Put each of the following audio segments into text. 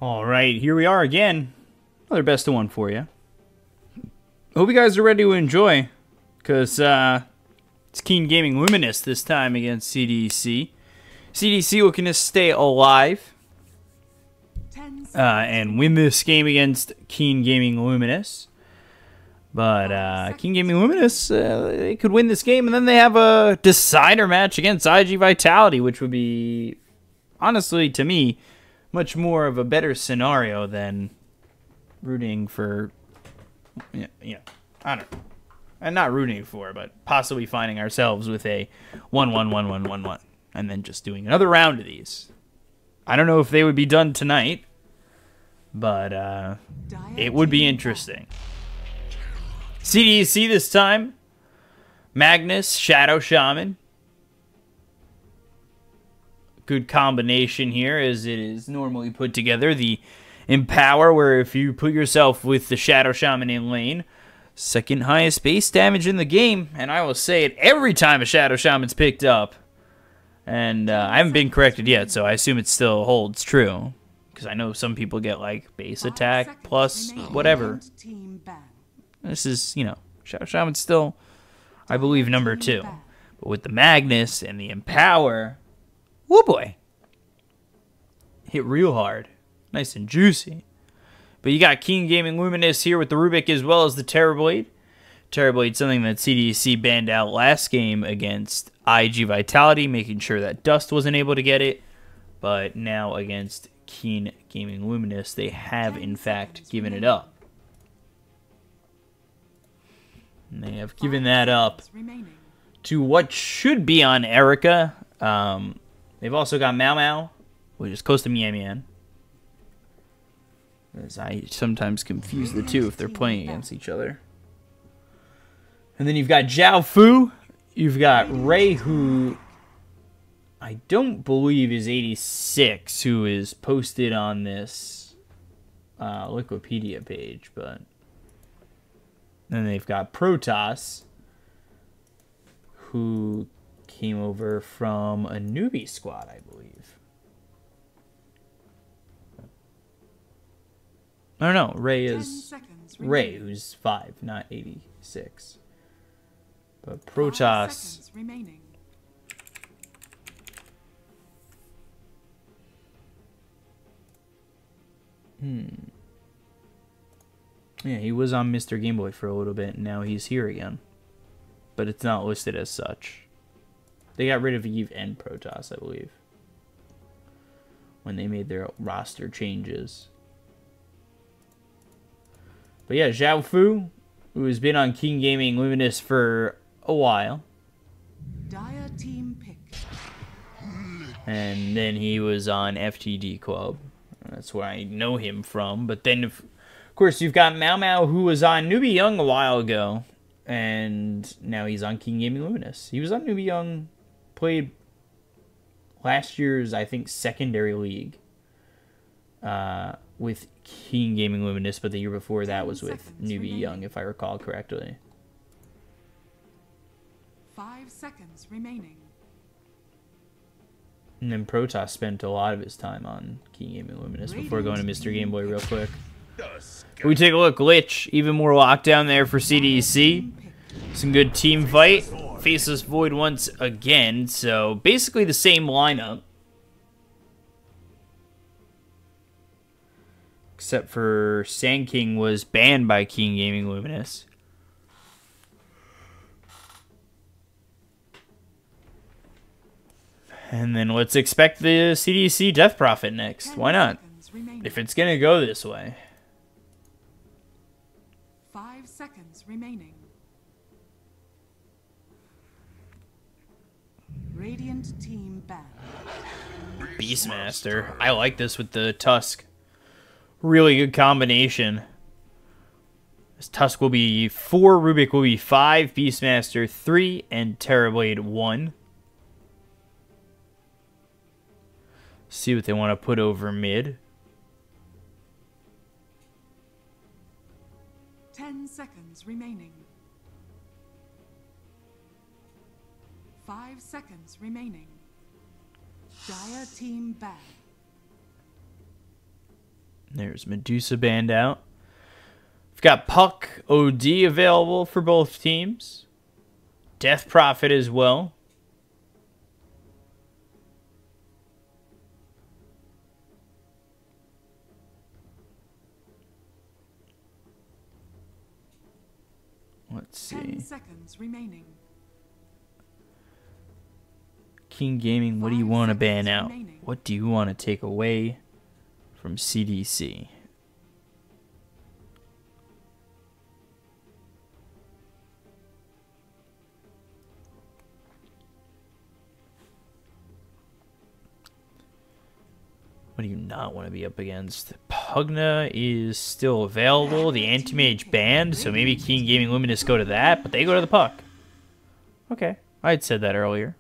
All right, here we are again. Another best of one for you. Hope you guys are ready to enjoy, because it's Gaming.Luminous this time against CDEC. CDEC looking to stay alive and win this game against Gaming.Luminous. But Gaming.Luminous, they could win this game, and then they have a decider match against IG Vitality, which would be, honestly, to me, much more of a better scenario than rooting for, I don't know. And not rooting for, but possibly finding ourselves with a 1-1-1-1-1-1, and then just doing another round of these. I don't know if they would be done tonight, but it would be interesting. CDEC this time. Magnus, Shadow Shaman. Good combination here as it is normally put together. The Empower, where if you put yourself with the Shadow Shaman in lane, second highest base damage in the game. And I will say it every time a Shadow Shaman's picked up. And I haven't been corrected yet, so I assume it still holds true. Because I know some people get like base attack plus whatever. This is, Shadow Shaman's still, I believe, number 2. But with the Magnus and the Empower, whoo boy, hit real hard. Nice and juicy. But you got Gaming.Luminous here with the Rubik as well as the Terrorblade. Terrorblade, something that CDEC banned out last game against IG Vitality, making sure that Dust wasn't able to get it. But now against Gaming.Luminous, they have in fact given it up. And they have given that up to what should be on Erica. They've also got Mau Mau, which is close to Mian Mian. As I sometimes confuse the two if they're playing against each other. And then you've got Zhao Fu. You've got Ray, who I don't believe is 86, who is posted on this Wikipedia page, but then they've got Protoss, who came over from a newbie squad, I believe. I don't know. Ray is Ray, who's 5, not 86. But Protoss. Yeah, he was on Mr. Game Boy for a little bit, and now he's here again. But it's not listed as such. They got rid of Eve and Protoss, I believe, when they made their roster changes. But yeah, Zhao Fu, who has been on Gaming.Luminous for a while. Dire team pick. And then he was on FTD Club. That's where I know him from. But then, of course, you've got Mau Mau, who was on Newbie Young a while ago. And now he's on Gaming.Luminous. He was on Newbie Young, played last year's, I think, secondary league with Gaming.Luminous, but the year before that was with Newbie Young, if I recall correctly. 5 seconds remaining. And then Protoss spent a lot of his time on Gaming.Luminous before going to Mr. Game Boy real quick. We take a look. Lich, even more lockdown there for CDEC. Some good team fight. Faceless Void once again. So basically the same lineup. Except for Sand King was banned by Gaming.Luminous. And then let's expect the CDEC Death Prophet next. Why not? If it's going to go this way. 5 seconds remaining. Radiant team banned. Beastmaster. I like this with the Tusk. Really good combination. This Tusk will be 4, Rubik will be 5, Beastmaster 3, and Terrorblade 1. See what they want to put over mid. 10 seconds remaining. 5 seconds remaining. Dire team banned. There's Medusa banned out. We've got Puck OD available for both teams. Death Prophet as well. Let's see. 10 seconds remaining. King Gaming, what do you want to ban out? remaining. What do you want to take away from CDC? What do you not want to be up against? Pugna is still available. The Anti-Mage banned, so maybe King Gaming.Luminous go to that, but they go to the Puck. Okay, I had said that earlier.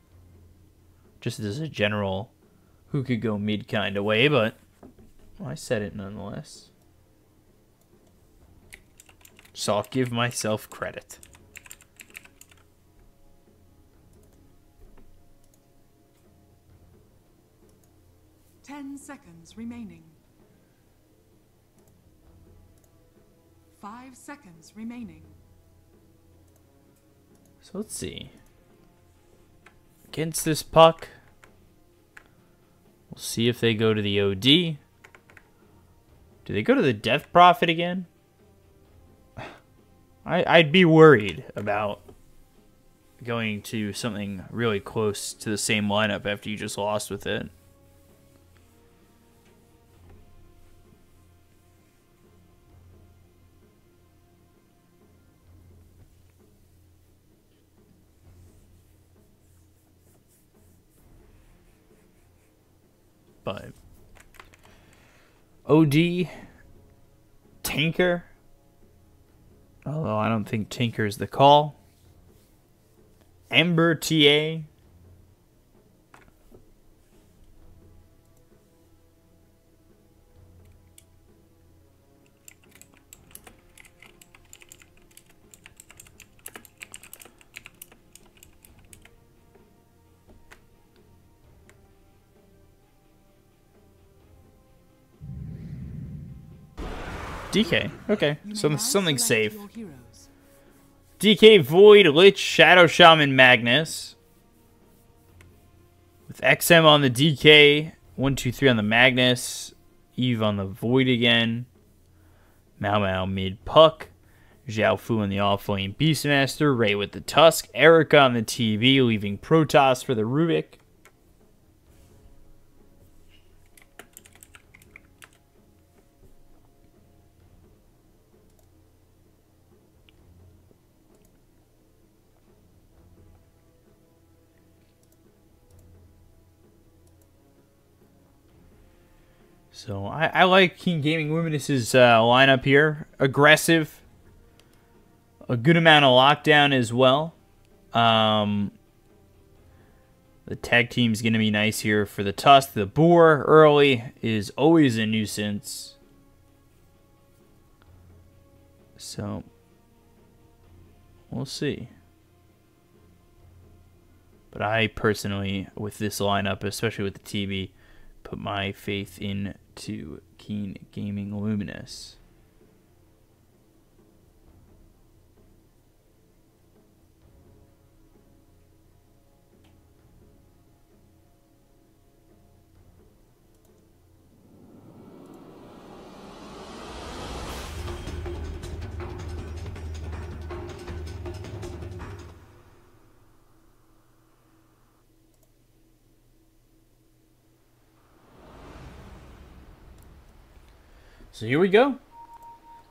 Just as a general who could go mid kind of way, but I said it nonetheless. So I'll give myself credit. Ten seconds remaining. 5 seconds remaining. So let's see. Against this Puck, we'll see if they go to the OD. Do they go to the Death Prophet again? I'd be worried about going to something really close to the same lineup after you just lost with it. But OD, Tinker, although I don't think Tinker's the call. Ember TA. DK. Okay, so something safe. DK, Void, Lich, Shadow Shaman, Magnus. With XM on the DK, 1, 2, 3 on the Magnus, Eve on the Void again. Mau Mau mid Puck. Zhao Fu on the Offlane Beastmaster. Ray with the Tusk. Erica on the TV, leaving Protoss for the Rubik. So I like King Gaming.Luminous's lineup here. Aggressive. A good amount of lockdown as well. The tag team's going to be nice here for the Tusk. The Boar early is always a nuisance. So we'll see. But I personally, with this lineup, especially with the TV, put my faith into King Gaming.Luminous. So here we go.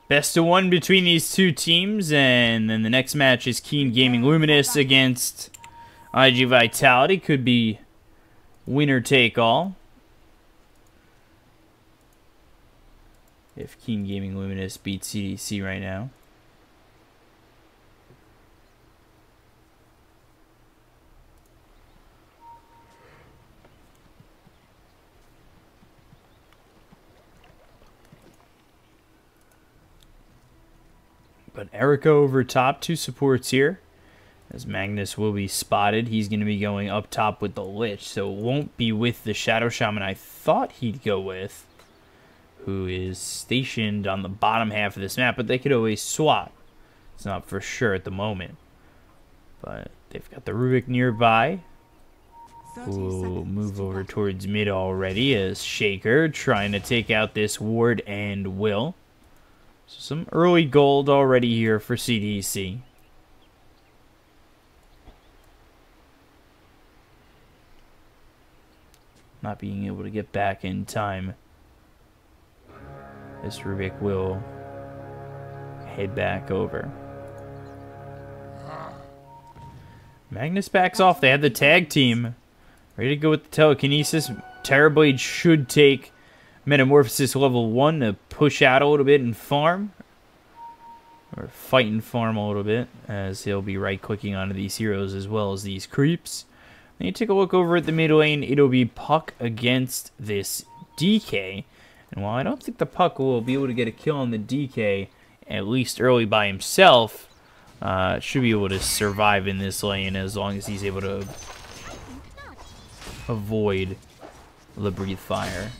Best of one between these two teams, and then the next match is King Gaming.Luminous against IG Vitality. Could be winner take all. If King Gaming.Luminous beats CDC right now. But Erica over top, 2 supports here. As Magnus will be spotted. He's going to be going up top with the Lich. So it won't be with the Shadow Shaman I thought he'd go with. who is stationed on the bottom half of this map, but they could always swap. It's not for sure at the moment. But they've got the Rubik nearby. We'll move over towards mid already as Shaker trying to take out this Ward and Will. So some early gold already here for CDEC. Not being able to get back in time. This Rubik will head back over. Magnus backs off. They had the tag team ready to go with the telekinesis. Terrorblade should take Metamorphosis level 1 to push out a little bit and farm. Or fight and farm a little bit, as he'll be right-clicking onto these heroes as well as these creeps. Then you take a look over at the mid lane. It'll be Puck against this DK. And while I don't think the Puck will be able to get a kill on the DK, at least early by himself, should be able to survive in this lane as long as he's able to avoid the breathe fire.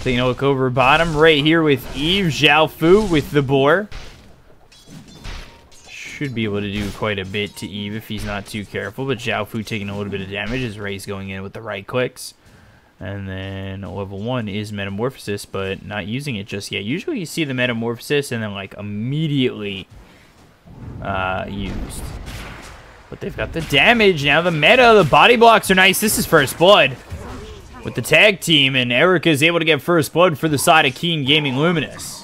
Taking a look over bottom right here with Eve, Zhao Fu with the boar. Should be able to do quite a bit to Eve if he's not too careful, but Zhao Fu taking a little bit of damage as Ray's going in with the right clicks. And then level 1 is Metamorphosis, but not using it just yet. Usually you see the Metamorphosis and then like immediately used. But they've got the damage. Now the meta, the body blocks are nice. This is first blood with the tag team, and Erica is able to get first blood for the side of Gaming.Luminous.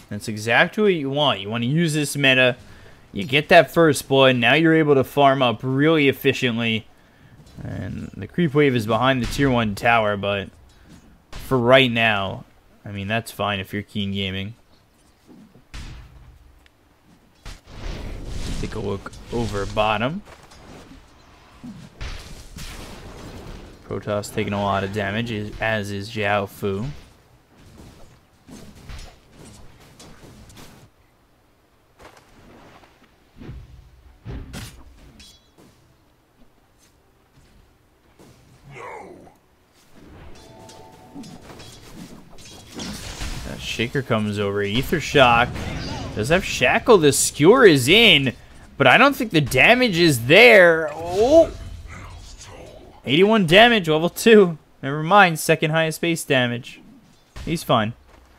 That's exactly what you want. You want to use this meta. You get that first blood. Now you're able to farm up really efficiently. And the creep wave is behind the tier 1 tower, but for right now, I mean, that's fine if you're Keen Gaming. Take a look over bottom. Protoss taking a lot of damage, as is Zhao Fu. Shaker comes over. Ether Shock does have Shackle. The Skewer is in, but I don't think the damage is there. Oh, 81 damage, level 2. Never mind, second highest base damage. He's fine.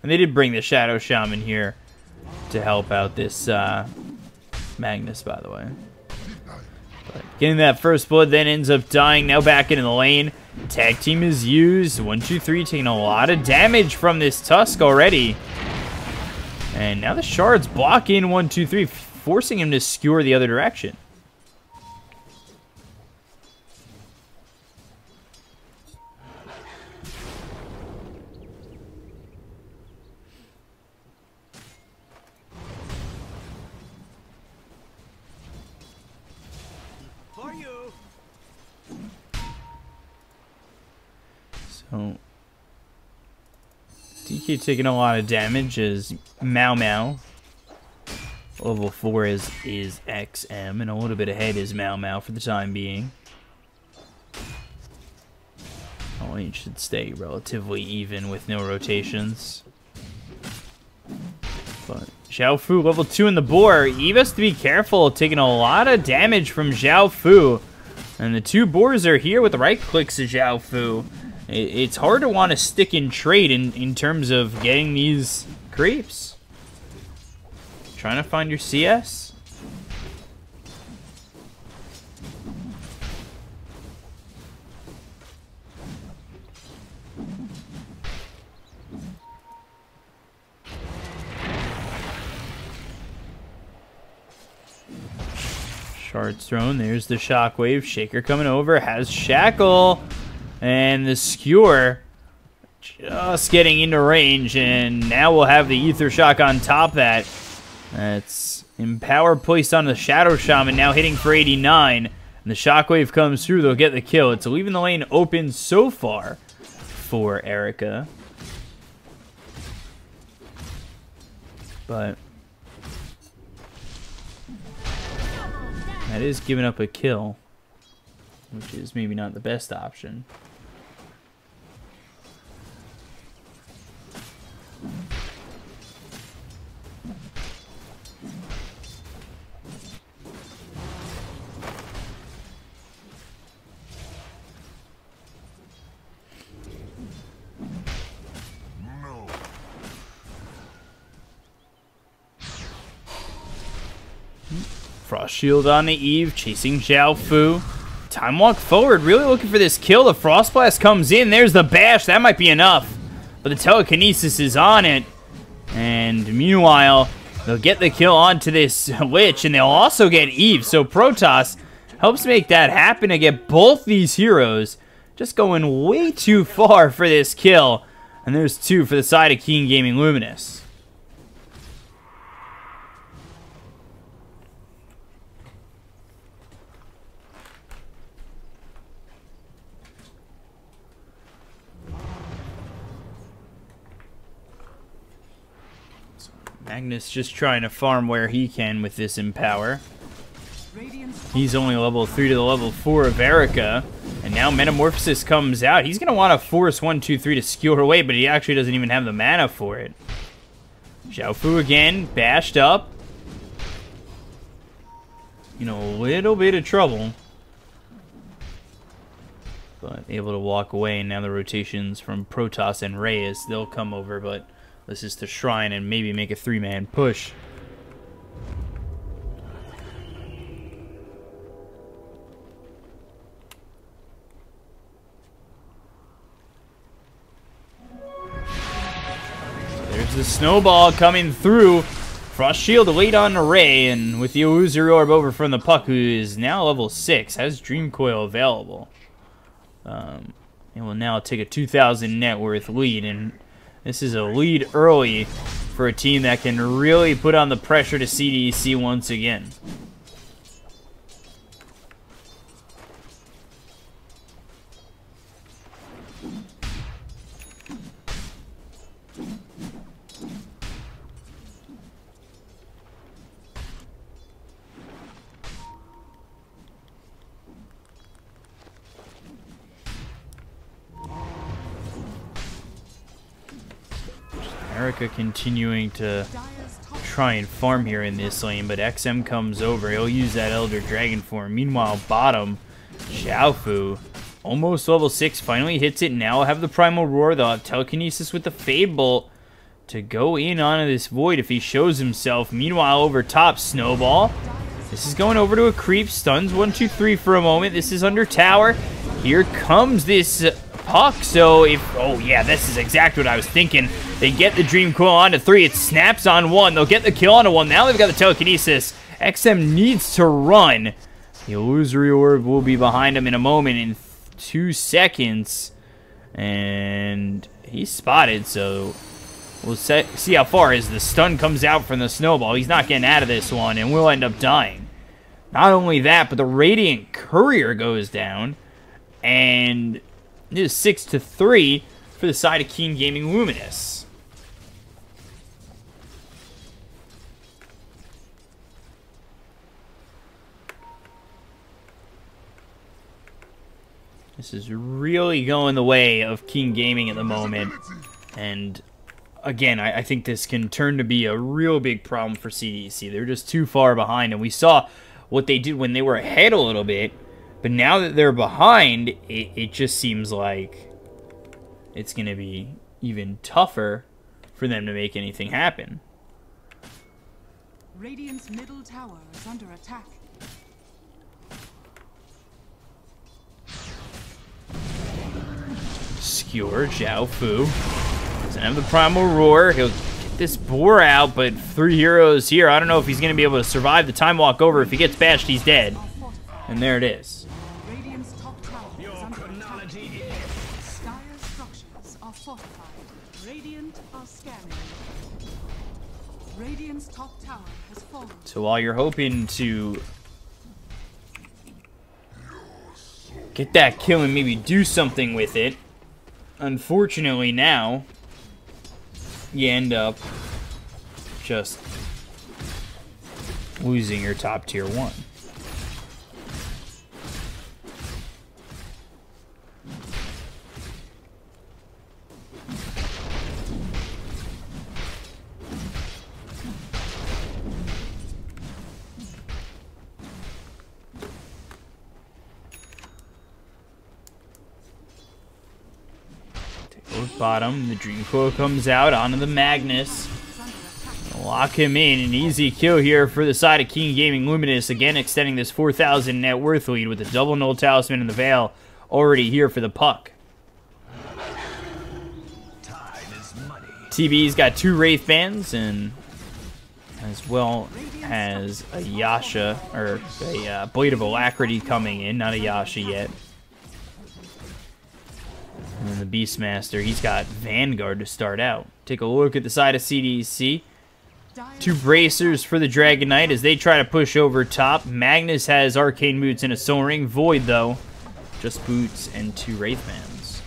And they did bring the Shadow Shaman here to help out this Magnus, by the way. But getting that first blood then ends up dying. Now back into the lane. Tag team is used. 1, 2, 3 taking a lot of damage from this Tusk already. And now the shards block in 1, 2, 3, forcing him to skewer the other direction. So, DK taking a lot of damage as Mau Mau. Level 4 is XM, and a little bit ahead is Mau Mau for the time being. Lane should stay relatively even with no rotations. But Zhao Fu, level 2 in the boar. Eve has to be careful, taking a lot of damage from Zhao Fu. And the 2 boars are here with the right clicks of Zhao Fu. It's hard to want to stick in trade in terms of getting these creeps. Trying to find your CS. Shards thrown. There's the shockwave. Shaker coming over. Has Shackle. And the Skewer just getting into range, and now we'll have the Ether Shock on top of that. That's Empower placed on the Shadow Shaman, now hitting for 89. And the Shockwave comes through, they'll get the kill. It's leaving the lane open so far for Erica. But that is giving up a kill, which is maybe not the best option. Frost Shield on the Eve, chasing Xiao Fu. Time walk forward, really looking for this kill. The Frost Blast comes in. There's the bash. That might be enough. But the Telekinesis is on it. And meanwhile, they'll get the kill onto this Lich, and they'll also get Eve. So Protoss helps make that happen to get both these heroes just going way too far for this kill. And there's two for the side of Gaming.Luminous. Magnus just trying to farm where he can with this Empower. He's only level 3 to the level 4 of Erica. And now Metamorphosis comes out. He's going to want to force 1, 2, 3 to skewer away, but he actually doesn't even have the mana for it. Xiao Fu again, bashed up. In a little bit of trouble. But able to walk away, and now the rotations from Protoss and Reyes, they'll come over, but this is to Shrine and maybe make a 3-man push. There's the snowball coming through. Frost Shield late on Array, and with the Illusory Orb over from the Puck, who is now level 6, has Dream Coil available. It will now take a 2,000 net worth lead, and this is a lead early for a team that can really put on the pressure to CDEC once again. Erica continuing to try and farm here in this lane, but XM comes over. He'll use that Elder Dragon form. Meanwhile, bottom, Xiao Fu, almost level 6, finally hits it. Now have the Primal Roar. They'll have Telekinesis with the Fade Bolt to go in onto this Void if he shows himself. Meanwhile, over top, Snowball. This is going over to a creep. Stuns 1, 2, 3 for a moment. This is under tower. Here comes this Puck. So if... oh, yeah, this is exactly what I was thinking. They get the Dream Coil onto 3. It snaps on 1. They'll get the kill onto 1. Now they've got the Telekinesis. XM needs to run. The Illusory Orb will be behind him in a moment, in 2 seconds. And he's spotted, so we'll see how far as the stun comes out from the Snowball. He's not getting out of this one, and we'll end up dying. Not only that, but the Radiant Courier goes down. And it is 6-3 for the side of Gaming.Luminous. This is really going the way of King Gaming at the moment. And again, I think this can turn to be a real big problem for CDEC. They're just too far behind, and we saw what they did when they were ahead a little bit. But now that they're behind, it just seems like it's going to be even tougher for them to make anything happen. Radiant's middle tower is under attack. Skewer, Xiao Fu. Doesn't have the Primal Roar. He'll get this boar out, but 3 heroes here. I don't know if he's going to be able to survive the time walk over. If he gets bashed, he's dead. And there it is. Radiant's top tower is under attack. Dire structures are fortified. Radiant are scanning. Radiant's top tower has fallen. So while you're hoping to get that kill and maybe do something with it, unfortunately now you end up just losing your top tier 1. Bottom, the Dream Coil comes out onto the Magnus. Lock him in. An easy kill here for the side of Gaming.Luminous. Again, extending this 4,000 net worth lead with the double null talisman and the Veil already here for the puck. TB's got 2 Wraith Bands and as well as a Yasha, or a Blade of Alacrity coming in. Not a Yasha yet. And then the Beastmaster, he's got Vanguard to start out. Take a look at the side of CDEC. 2 bracers for the Dragon Knight as they try to push over top. Magnus has Arcane Boots and a Soul Ring. Void, though, just Boots and 2 Wraith Bands.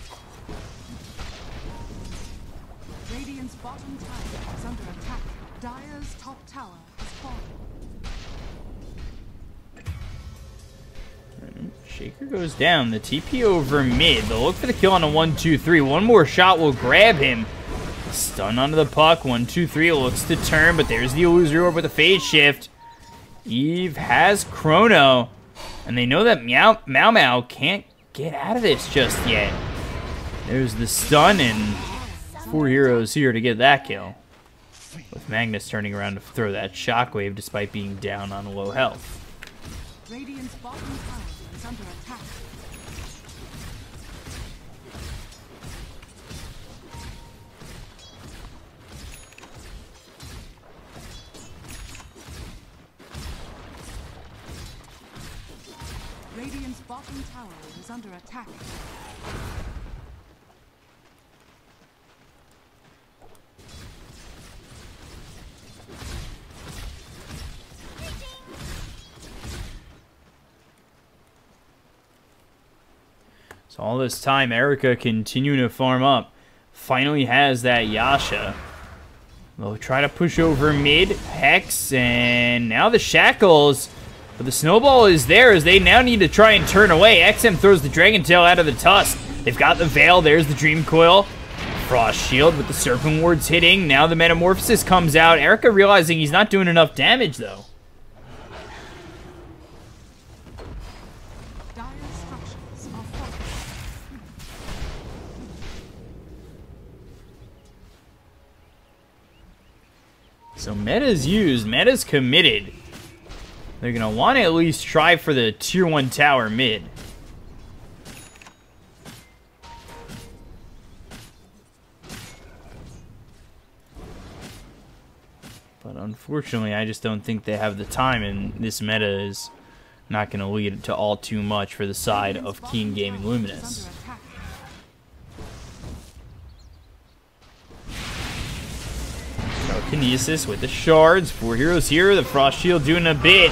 Radiant's bottom tower is under attack. Dire's top tower has fallen. Shaker goes down. The TP over mid. They'll look for the kill on a 1-2-3. One more shot will grab him. Stun onto the puck. 1-2-3 looks to turn, but there's the Illusory Orb with a phase shift. Eve has Chrono, and they know that Mau can't get out of this just yet. There's the stun, and 4 heroes here to get that kill. With Magnus turning around to throw that shockwave despite being down on low health. Radiant's bottom tower is under attack. Radiant's bottom tower is under attack. So all this time, Erica continuing to farm up. Finally has that Yasha. They'll try to push over mid. Hex, and now the Shackles. But the snowball is there as they now need to try and turn away. XM throws the Dragon Tail out of the Tusk. They've got the Veil. There's the Dream Coil. Frost Shield with the Serpent Wards hitting. Now the Metamorphosis comes out. Erica realizing he's not doing enough damage, though. Dire structures are fortified. So meta's used. Meta's committed. They're going to want to at least try for the tier 1 tower mid. But unfortunately, I just don't think they have the time, and this meta is not going to lead to all too much for the side of Gaming.Luminous. Kinesis with the shards. 4 heroes here. The Frost Shield doing a bit.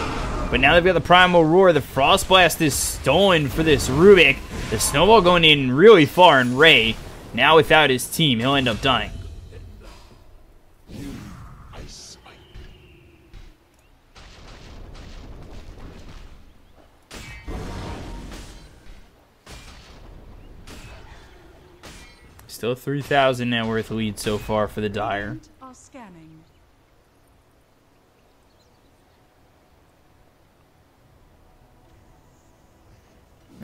But now they've got the Primal Roar. The Frost Blast is stolen for this Rubik. The Snowball going in really far, and Ray, now without his team, he'll end up dying. Still 3,000 net worth lead so far for the Dire. Are scanning.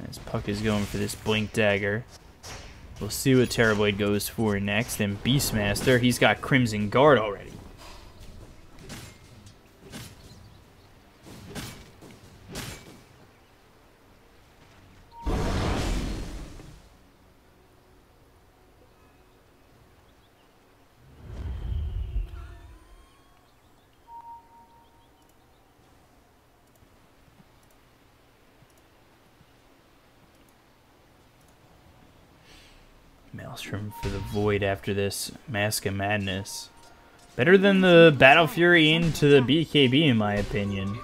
As Puck is going for this Blink Dagger. We'll see what Terrorblade goes for next. And Beastmaster, he's got Crimson Guard already. Maelstrom for the Void after this Mask of Madness. Better than the Battle Fury into the BKB, in my opinion.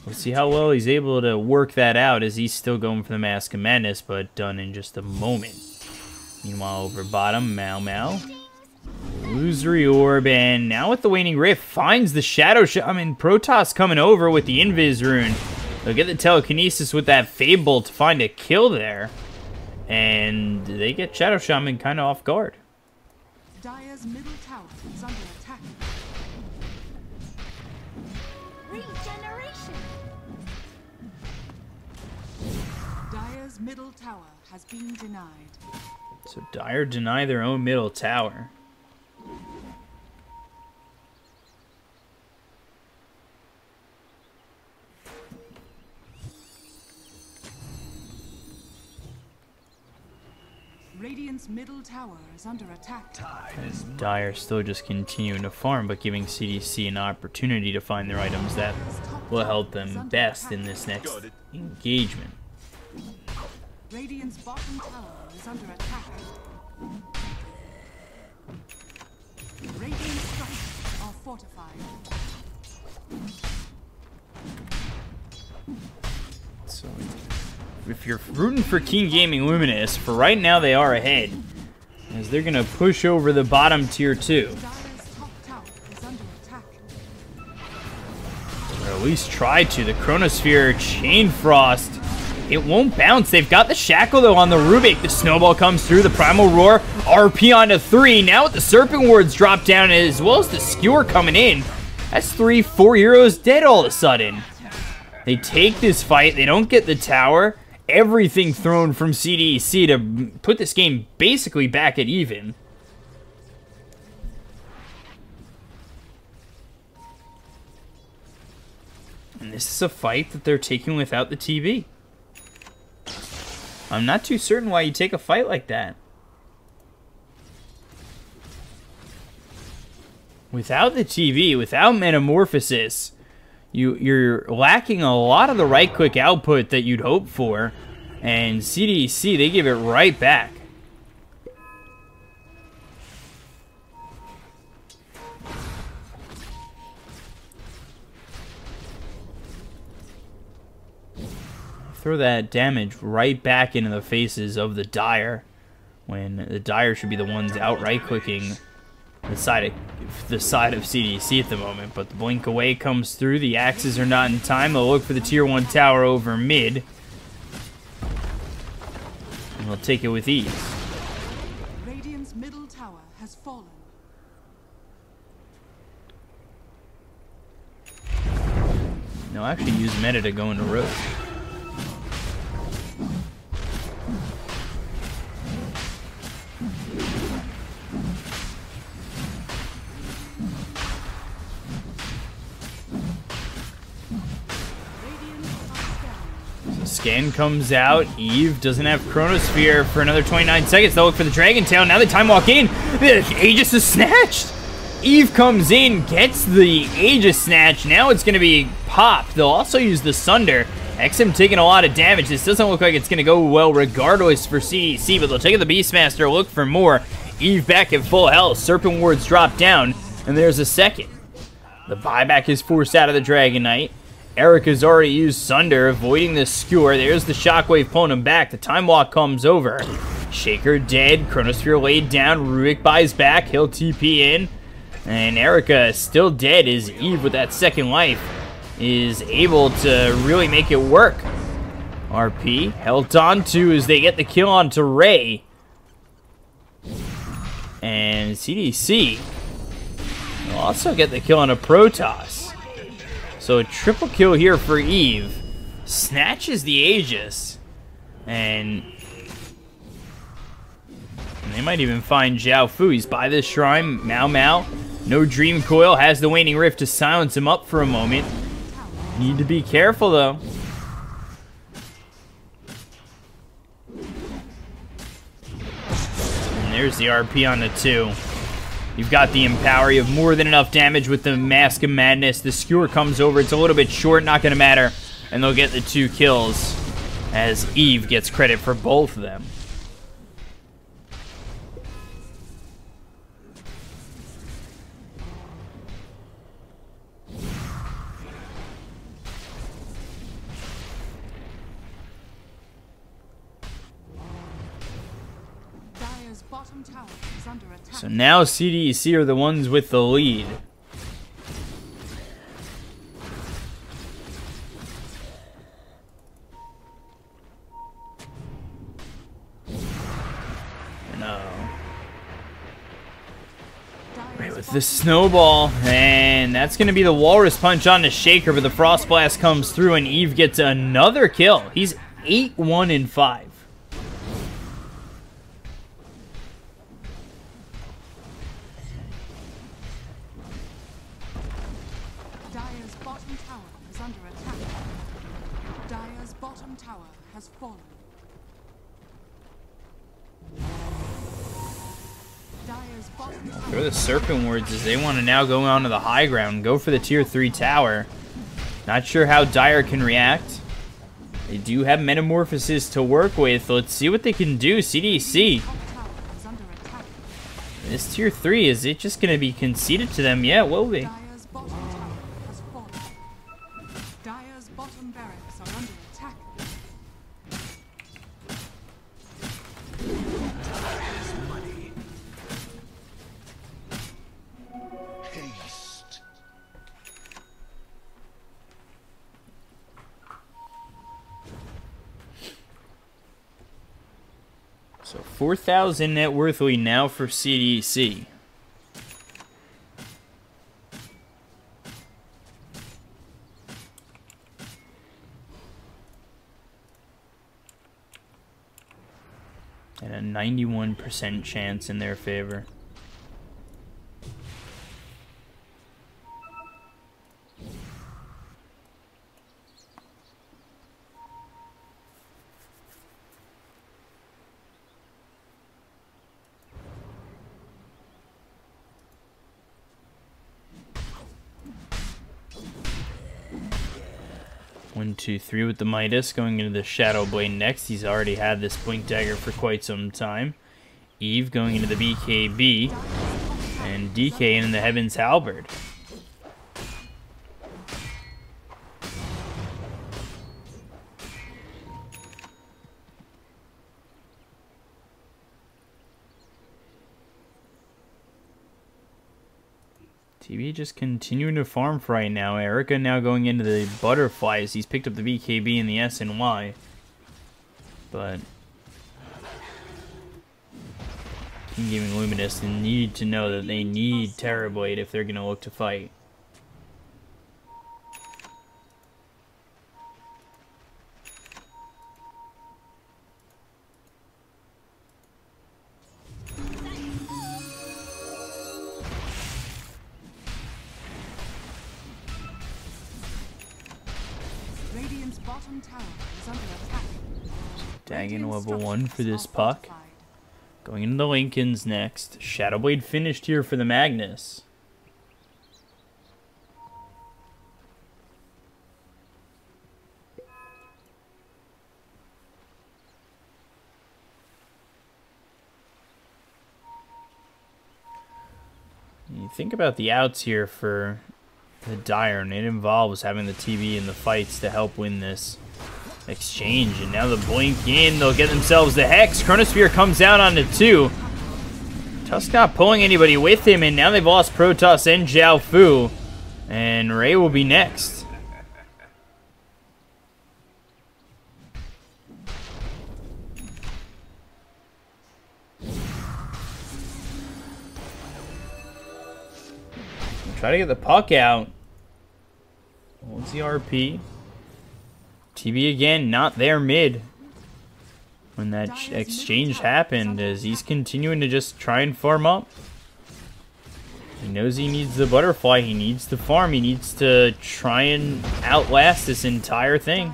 We'll see how well he's able to work that out as he's still going for the Mask of Madness, but done in just a moment. Meanwhile, over bottom, Mau. Illusory Orb, and now with the Waning Rift, finds the Shadow Shaman. Protoss coming over with the Invis Rune. They'll get the Telekinesis with that Fable to find a kill there. And they get Shadow Shaman kind of off guard. Dire's middle tower is under attack. Regeneration. Dire's middle tower has been denied. So Dire deny their own middle tower. Radiant's middle tower is under attack. And Dire still just continuing to farm, but giving CDC an opportunity to find their items that will help them best in this next engagement. Radiant's bottom tower is under attack. Radiant structures are fortified. So if you're rooting for Gaming.Luminous, for right now they are ahead, as they're going to push over the bottom tier 2. Dire's top tower is under attack. Or at least try to. The Chronosphere Chain Frost, it won't bounce. They've got the Shackle though on the Rubik. The Snowball comes through, the Primal Roar, RP onto 3. Now with the Serpent Wards drop down, as well as the Skewer coming in. That's 3-4 heroes dead all of a sudden. They take this fight, they don't get the tower. Everything thrown from CDEC to put this game basically back at even. And this is a fight that they're taking without the TB. I'm not too certain why you take a fight like that. Without the TV, without Metamorphosis, you're lacking a lot of the right-click output that you'd hope for, and CDEC, they give it right back. Throw that damage right back into the faces of the Dire, when the Dire should be the ones out right-clicking the side of CDEC at the moment. But the blink away comes through. The axes are not in time. They'll look for the tier 1 tower over mid, and they'll take it with ease. Radiant's middle tower has fallen. They'll actually use meta to go into road. Scan comes out. Eve doesn't have Chronosphere for another 29 seconds. They'll look for the Dragon Tail. Now the time walk in. The Aegis is snatched. Eve comes in, gets the Aegis snatch. Now it's going to be popped. They'll also use the Sunder. XM taking a lot of damage. This doesn't look like it's going to go well regardless for CDC, but they'll take the Beastmaster, look for more. Eve back at full health. Serpent Wards drop down, and there's a second. The buyback is forced out of the Dragon Knight. Erica's already used Sunder, avoiding the Skewer. There's the Shockwave pulling him back. The Time Walk comes over. Shaker dead. Chronosphere laid down. Rubik buys back. He'll TP in. And Erica is still dead as Eve, with that second life, is able to really make it work. RP held on to as they get the kill onto Ray. And CDC will also get the kill on a Protoss. So a triple kill here for Eve. Snatches the Aegis. And they might even find Zhao Fu. He's by this shrine. Mao Mao. No Dream Coil. Has the Waning Rift to silence him up for a moment. Need to be careful though. And there's the RP on the 2. You've got the Empower. You have more than enough damage with the Mask of Madness. The Skewer comes over. It's a little bit short. Not going to matter. And they'll get the 2 kills as Eve gets credit for both of them. bottom tower is under attack. So now CDEC are the ones with the lead. No. Right with the snowball, and that's going to be the Walrus Punch on the Shaker, but the Frost Blast comes through, and Eve gets another kill. He's 8-1-5. Dire's bottom tower is under attack. Dire's bottom tower has fallen. Dire's bottom tower. Throw the Serpent Wards as they want to now go on to the high ground, go for the tier 3 tower. Not sure how Dire can react. They do have Metamorphosis to work with. Let's see what they can do. CDC. Top tower is under attack. This tier 3, is it just going to be conceded to them? Yeah, it will be. Dire's bottom tower has fallen. Dire's bottom barracks are under attack. Haste. So 4,000 net worth lead now for CDC. And a 91% chance in their favor. One, two, three with the Midas, going into the Shadow Blade next. He's already had this Blink Dagger for quite some time. Eve going into the BKB, and DK in the Heaven's Halberd. TB just continuing to farm for right now. Erica now going into the Butterflies. He's picked up the BKB and the SNY. But Gaming.Luminous need to know that they need Terrorblade if they're going to look to fight. Radiant's bottom tower is under attack. Dagon level 1 for this puck. Going into the Lincolns next. Shadowblade finished here for the Magnus. You think about the outs here for the Dire, and it involves having the TB in the fights to help win this exchange. And now the Blink in, they'll get themselves the Hex. Chronosphere comes down onto 2. Tusk not pulling anybody with him, and now they've lost Protoss and Zhao Fu. And Ray will be next. Try to get the puck out. What's the RP? TB again, not there mid. When that exchange happened, as he's continuing to just try and farm up. He knows he needs the Butterfly, he needs to farm, he needs to try and outlast this entire thing.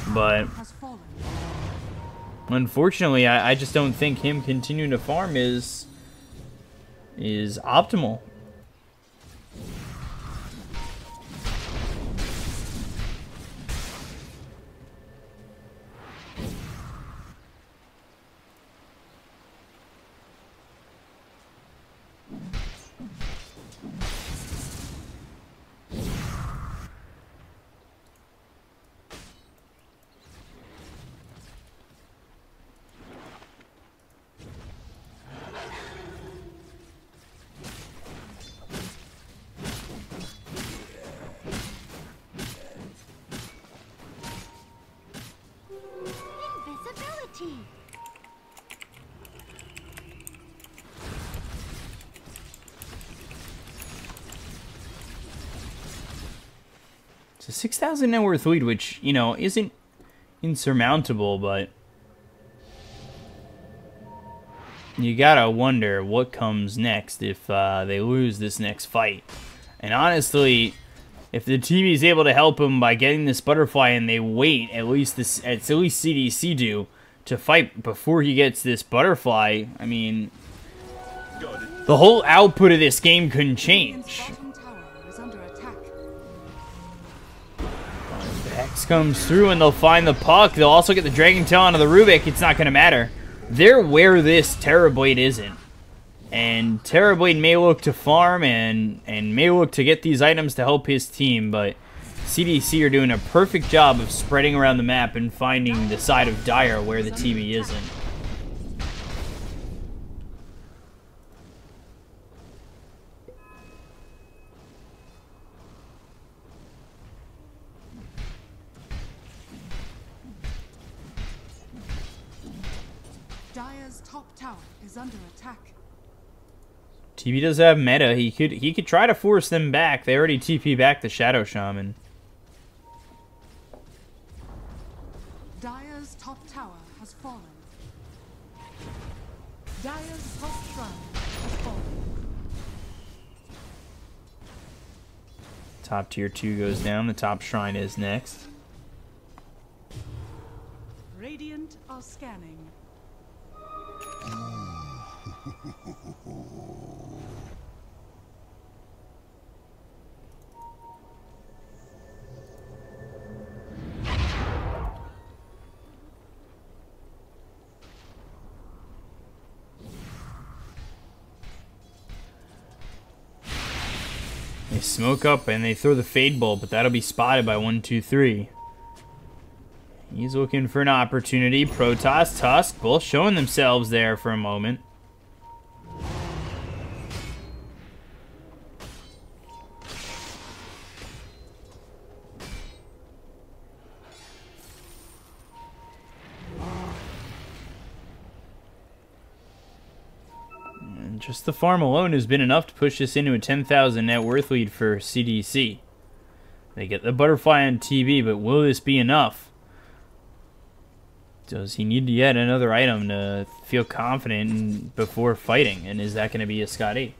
But unfortunately, I just don't think him continuing to farm is optimal. It's a 6,000 net worth lead, which, you know, isn't insurmountable, but you gotta wonder what comes next if they lose this next fight. And honestly, if the TV is able to help them by getting this butterfly and they wait, at least CDEC do, to fight before he gets this butterfly, I mean, the whole output of this game couldn't change. Hex comes through and they'll find the puck. They'll also get the Dragon Tail onto the Rubik. It's not going to matter. They're where this Terrorblade isn't. And Terrorblade may look to farm and may look to get these items to help his team, but CDEC are doing a perfect job of spreading around the map and finding the side of Dire where the TV isn't. Dire's top tower is under attack. TP does have meta. He could try to force them back. They already TP back the Shadow Shaman. Dire's top tower has fallen. Dire's top shrine has fallen. Top tier 2 goes down. The top shrine is next. Radiant are scanning. They smoke up and they throw the Fade Bolt, but that'll be spotted by 1, 2, 3. He's looking for an opportunity. Protoss, Tusk, both showing themselves there for a moment. And just the farm alone has been enough to push this into a 10,000 net worth lead for CDEC. They get the butterfly on TB, but will this be enough? Does he need yet another item to feel confident before fighting? And is that going to be a Scotty?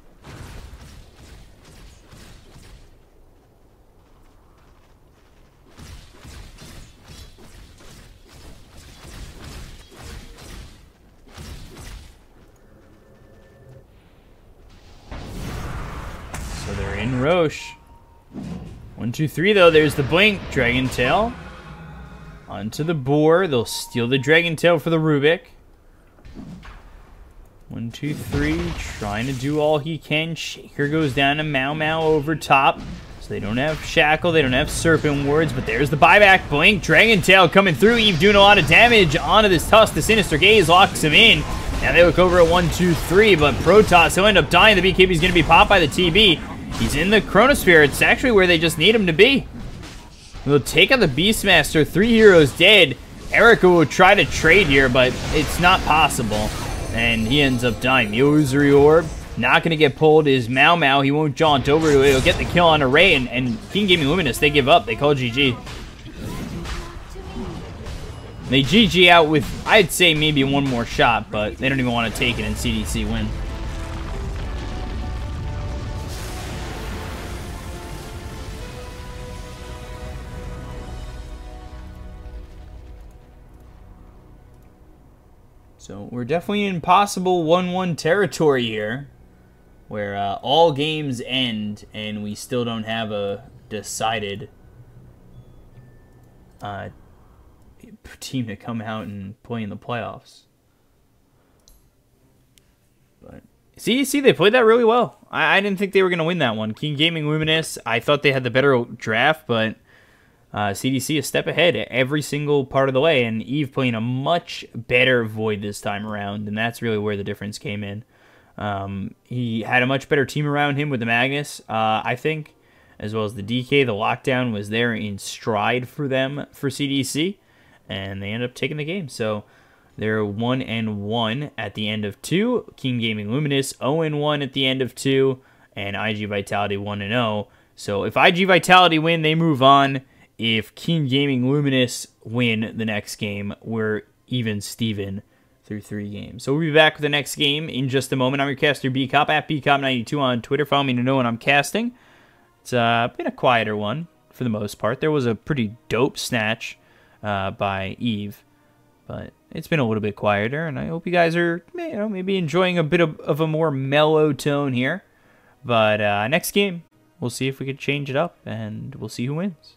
So they're in Roche. 1, 2, 3 though. There's the blink. Dragon Tail. Onto the boar. They'll steal the Dragon Tail for the Rubik. 1, 2, 3. Trying to do all he can. Shaker goes down to Mau Mau over top. So they don't have Shackle. They don't have Serpent Wards. But there's the buyback. Blink. Dragon Tail coming through. Eve doing a lot of damage onto this Tusk. The Sinister Gaze locks him in. Now they look over at 1, 2, 3. But Protoss, he'll end up dying. The Bkop is going to be popped by the TB. He's in the Chronosphere. It's actually where they just need him to be. They'll take out the Beastmaster. 3 heroes dead. Erica will try to trade here, but it's not possible. And he ends up dying. The Illusory Orb, not going to get pulled, is Mau Mau. He won't jaunt over to it. He'll get the kill on Array, and King Gaming.Luminous, they give up. They call GG. They GG out with, I'd say, maybe one more shot, but they don't even want to take it and CDEC win. So we're definitely in possible 1-1 territory here, where all games end and we still don't have a decided team to come out and play in the playoffs. But CDEC, they played that really well. I didn't think they were going to win that one. King Gaming.Luminous, I thought they had the better draft, but CDEC a step ahead every single part of the way, and Eve playing a much better Void this time around, and that's really where the difference came in. He had a much better team around him with the Magnus, I think, as well as the DK. The lockdown was there in stride for them for CDEC, and they ended up taking the game. So they're 1-1 at the end of 2. King Gaming.Luminous 0-1 at the end of 2, and IG Vitality 1-0. So if IG Vitality win, they move on. if Gaming.Luminous win the next game, we're even Steven through 3 games. So we'll be back with the next game in just a moment. I'm your caster, Bkop, at Bkop92 on Twitter. Follow me to know when I'm casting. It's been a quieter one for the most part. There was a pretty dope snatch by Eve, but it's been a little bit quieter, and I hope you guys are, maybe enjoying a bit of a more mellow tone here. But next game, we'll see if we can change it up, and we'll see who wins.